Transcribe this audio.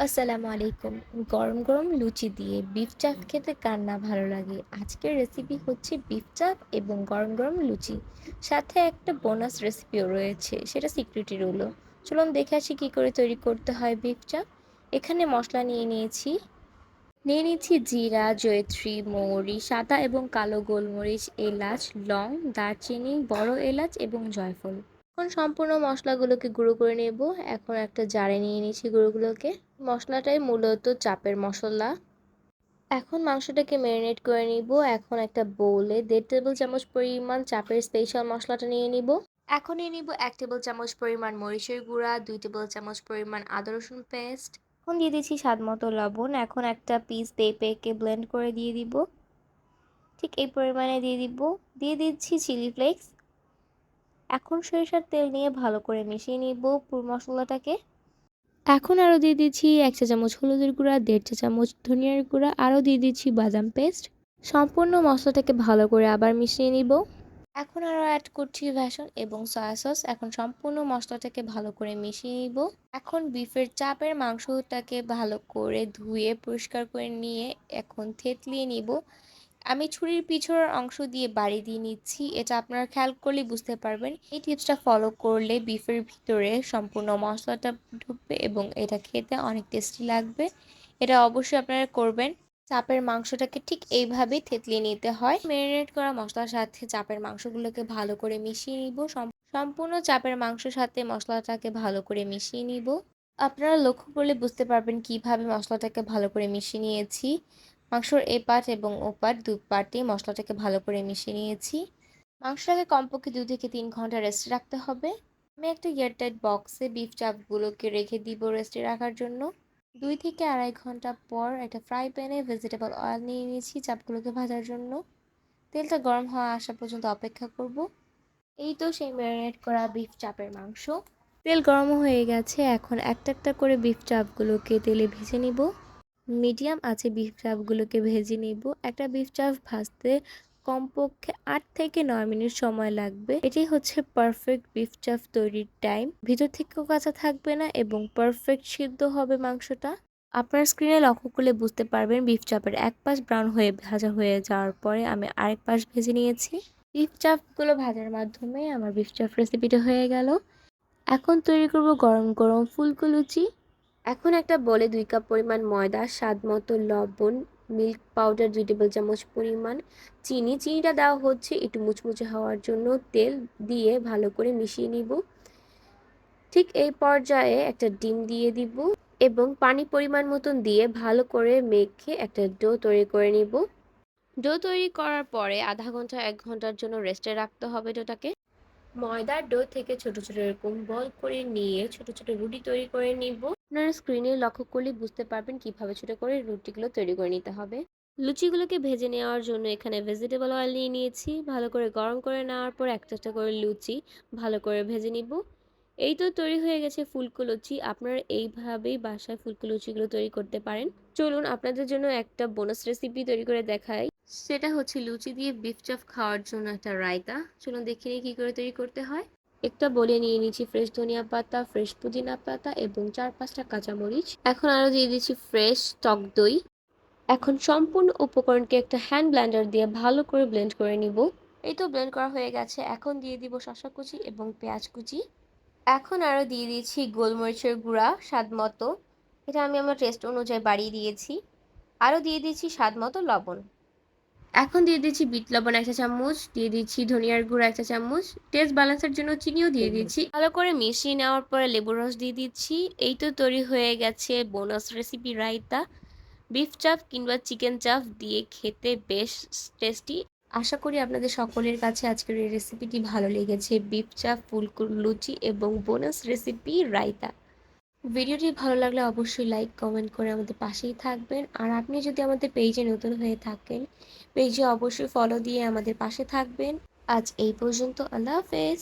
আসসালামু আলাইকুম। গরম গরম লুচি দিয়ে বিফ চাপ খেতে কার না ভালো লাগে। আজকের রেসিপি হচ্ছে বিফ চাপ এবং গরম গরম লুচি, সাথে একটা বোনাস রেসিপিও রয়েছে, সেটা সিক্রেটই রইলো। চলুন দেখে আসি কী করে তৈরি করতে হয় বিফ চাপ। এখানে মশলা নিয়ে নিয়েছি জিরা, জয়িত্রী, মৌরি, সাদা এবং কালো গোলমরিচ, এলাচ, লং, দারচিনি, বড় এলাচ এবং জয়ফল। এখন সম্পূর্ণ মশলাগুলোকে গুঁড়ো করে নেব। এখন একটা জারে নিয়ে নিয়েছি গুঁড়োগুলোকে। মশলাটাই মূলত চাপের মশলা। এখন মাংসটাকে ম্যারিনেট করে নিব। এখন একটা বোলে 1.5 টেবিল চামচ পরিমাণ চাপের স্পেশাল মশলাটা নিয়ে নিব। এখন নিয়ে নিব 1 টেবিল চামচ পরিমাণ মরিচের গুঁড়া, 2 টেবিল চামচ পরিমাণ আদা রসুন পেস্ট। এখন দিয়ে দিচ্ছি স্বাদ মতো লবণ। এখন একটা পিস পেঁপেকে ব্লেন্ড করে দিয়ে দিব, ঠিক এই পরিমাণে দিয়ে দিচ্ছি চিলি ফ্লেক্স। এখন সরিষার তেল নিয়ে ভালো করে মিশিয়ে নিব পুরো মশলাটাকে। এখন আরও দিয়ে দিচ্ছি 1 চা চামচ হলুদের গুঁড়া, 1.5 চা চামচ ধনিয়ার গুঁড়া, আরও দিয়ে দিচ্ছি বাদাম পেস্ট। সম্পূর্ণ মশলাটাকে ভালো করে আবার মিশিয়ে নিব। এখন আরও অ্যাড করছি ভেষন এবং সয়া সস। এখন সম্পূর্ণ মশলাটাকে ভালো করে মিশিয়ে নিব। এখন বিফের চাপের মাংসটাকে ভালো করে ধুয়ে পরিষ্কার করে নিয়ে এখন থেতলিয়ে নিব। আমি ছুরির পিছনের অংশ দিয়ে বাড়ি দিয়ে নিচ্ছি, এটা আপনারা খেয়াল করলেই বুঝতে পারবেন। এই টিপসটা ফলো করলে বিফের ভিতরে সম্পূর্ণ মশলাটা ঢুকবে এবং এটা খেতে অনেক টেস্টি লাগবে। এটা অবশ্যই আপনারা করবেন। চাপের মাংসটাকে ঠিক এইভাবেই থেতলিয়ে নিতে হয়। ম্যারিনেট করা মশলার সাথে চাপের মাংসগুলোকে ভালো করে মিশিয়ে নিব। সম্পূর্ণ চাপের মাংসের সাথে মশলাটাকে ভালো করে মিশিয়ে নিব। আপনারা লক্ষ্য করলে বুঝতে পারবেন কিভাবে মশলাটাকে ভালো করে মিশিয়ে নিয়েছি। মাংসর এ পার্ট এবং ও পার্ট দুই পার্টে মশলাটাকে ভালো করে মিশিয়ে নিয়েছি। মাংসটাকে কমপক্ষে 2 থেকে 3 ঘন্টা রেস্টে রাখতে হবে। আমি একটা এয়ারটাইট বক্সে বিফ চাপগুলোকে রেখে দিব রেস্টে রাখার জন্য। 2 থেকে 2.5 ঘন্টা পর একটা ফ্রাই প্যানে ভেজিটেবল অয়েল নিয়ে নিয়েছি চাপগুলোকে ভাজার জন্য। তেলটা গরম হওয়া আসা পর্যন্ত অপেক্ষা করব। এই তো সেই ম্যারিনেট করা বিফ চাপের মাংস। তেল গরম হয়ে গেছে। এখন একটা একটা করে বিফ চাপগুলোকে তেলে ভেজে নিব। মিডিয়াম আছে বিফ চাপগুলোকে ভেজে নিব। একটা বিফ চাপ ভাজতে কমপক্ষে 8 থেকে 9 মিনিট সময় লাগবে। এটাই হচ্ছে পারফেক্ট বিফ চাপ তৈরির টাইম। ভিতর থেকেও কাঁচা থাকবে না এবং পারফেক্ট সিদ্ধ হবে মাংসটা। আপনার স্ক্রিনে লক্ষ্য করলে বুঝতে পারবেন বিফ চাপের এক পাশ ব্রাউন হয়ে ভাজা হয়ে যাওয়ার পরে আমি আরেক পাশ ভেজে নিয়েছি। বিফ চাপগুলো ভাজার মাধ্যমে আমার বিফ চাপ রেসিপিটা হয়ে গেল। এখন তৈরি করব গরম গরম ফুলকো লুচি। এখন একটা বলে 2 কাপ পরিমাণ ময়দা, স্বাদ মতো লবণ, মিল্ক পাউডার 2 টেবিল চামচ পরিমাণ, চিনিটা দেওয়া হচ্ছে একটু মুচমুচে হওয়ার জন্য। তেল দিয়ে ভালো করে মিশিয়ে নিব। ঠিক এই পর্যায়ে একটা ডিম দিয়ে দিব এবং পানি পরিমাণ মতন দিয়ে ভালো করে মেখে একটা ডো তৈরি করে নিব। ডো তৈরি করার পরে আধা ঘন্টা 1 ঘন্টার জন্য রেস্টে রাখতে হবে ডোটাকে। ময়দার ডো থেকে ছোট ছোট এরকম বল করে নিয়ে ছোট ছোট রুটি তৈরি করে নিব। আপনারা স্ক্রিনে লক্ষ্য করলে বুঝতে পারবেন কিভাবে ছোট করে রুটিগুলো তৈরি করে নিতে হবে। লুচিগুলোকে ভেজে নেওয়ার জন্য এখানে ভেজিটেবল অয়েল নিয়ে নিয়েছি। ভালো করে গরম করে নেওয়ার পর একটা একটা করে লুচি ভালো করে ভেজে নিব। এই তো তৈরি হয়ে গেছে ফুলকো লুচি। আপনারা এইভাবেই বাসায় ফুলকো লুচিগুলো তৈরি করতে পারেন। চলুন আপনাদের জন্য একটা বোনাস রেসিপি তৈরি করে দেখাই। সেটা হচ্ছে লুচি দিয়ে বিফ চাপ খাওয়ার জন্য একটা রায়তা। চলুন দেখে নিই কী করে তৈরি করতে হয়। একটা বলে নিয়ে নিচ্ছি ফ্রেশ ধনিয়া পাতা, ফ্রেশ পুদিনা পাতা এবং 4-5টা কাঁচামরিচ। এখন আরও দিয়ে দিচ্ছি ফ্রেশ টক দই। এখন সম্পূর্ণ উপকরণকে একটা হ্যান্ড ব্লেন্ডার দিয়ে ভালো করে ব্লেন্ড করে নিব। এই তো ব্লেন্ড করা হয়ে গেছে। এখন দিয়ে দিব শসা কুচি এবং পেঁয়াজ কুচি। এখন আরও দিয়ে দিয়েছি গোলমরিচের গুঁড়া স্বাদ মতো। এটা আমি আমার টেস্ট অনুযায়ী বাড়িয়ে দিয়েছি। আরও দিয়ে দিচ্ছি স্বাদ মতো লবণ। এখন দিয়ে দিচ্ছি বিট লবণ 1 চা চামচ, দিয়ে দিচ্ছি ধনিয়ার গুঁড়া 1 চা চামচ, টেস্ট ব্যালেন্সের জন্য চিনিও দিয়ে দিচ্ছি। ভালো করে মিশিয়ে নেওয়ার পরে লেবুর রস দিয়ে দিচ্ছি। এই তো তৈরি হয়ে গেছে বোনাস রেসিপি রায়তা। বিফ চাপ কিংবা চিকেন চাপ দিয়ে খেতে বেশ টেস্টি। আশা করি আপনাদের সকলের কাছে আজকের এই রেসিপিটি ভালো লেগেছে। বিফ চাপ, ফুলকো লুচি এবং বোনাস রেসিপি রায়তা। ভিডিওটি ভালো লাগলে অবশ্যই লাইক কমেন্ট করে আমাদের পাশেই থাকবেন। আর আপনি যদি আমাদের পেজে নতুন হয়ে থাকেন, পেজে অবশ্যই ফলো দিয়ে আমাদের পাশে থাকবেন। আজ এই পর্যন্ত। আল্লাহ হাফেজ।